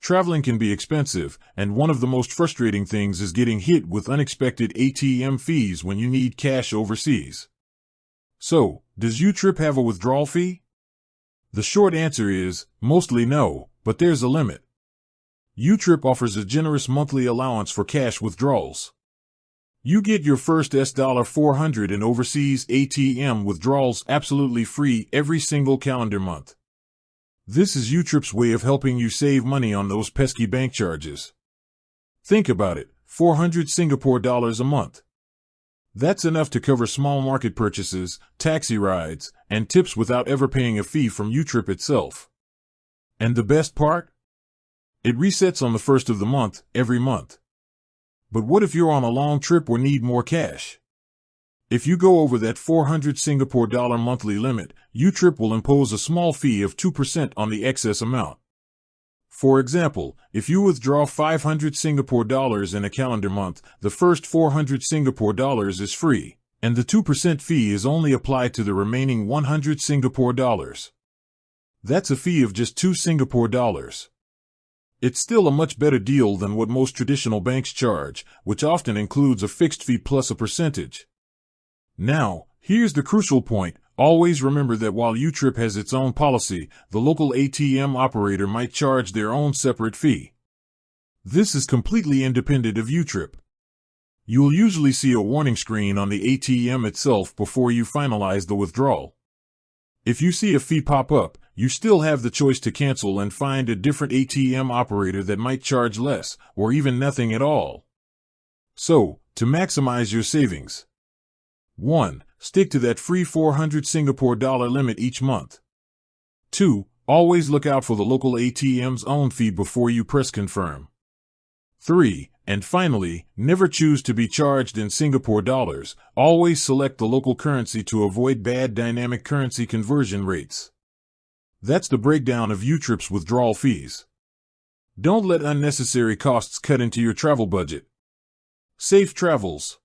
Traveling can be expensive, and one of the most frustrating things is getting hit with unexpected ATM fees when you need cash overseas. So, does YouTrip have a withdrawal fee? The short answer is, mostly no, but there's a limit. YouTrip offers a generous monthly allowance for cash withdrawals. You get your first $400 in overseas ATM withdrawals absolutely free every single calendar month. This is YouTrip's way of helping you save money on those pesky bank charges. Think about it, 400 Singapore dollars a month. That's enough to cover small market purchases, taxi rides, and tips without ever paying a fee from YouTrip itself. And the best part? It resets on the first of the month, every month. But what if you're on a long trip or need more cash? If you go over that 400 Singapore dollar monthly limit, YouTrip will impose a small fee of 2% on the excess amount. For example, if you withdraw 500 Singapore dollars in a calendar month, the first 400 Singapore dollars is free, and the 2% fee is only applied to the remaining 100 Singapore dollars. That's a fee of just 2 Singapore dollars. It's still a much better deal than what most traditional banks charge, which often includes a fixed fee plus a percentage. Now, here's the crucial point. Always remember that while YouTrip has its own policy, the local ATM operator might charge their own separate fee. This is completely independent of YouTrip. You'll usually see a warning screen on the ATM itself before you finalize the withdrawal. If you see a fee pop up, you still have the choice to cancel and find a different ATM operator that might charge less, or even nothing at all. So, to maximize your savings. 1. Stick to that free 400 Singapore dollar limit each month. 2. Always look out for the local ATM's own fee before you press confirm. 3. And finally, never choose to be charged in Singapore dollars. Always select the local currency to avoid bad dynamic currency conversion rates. That's the breakdown of YouTrip's withdrawal fees. Don't let unnecessary costs cut into your travel budget. Safe travels.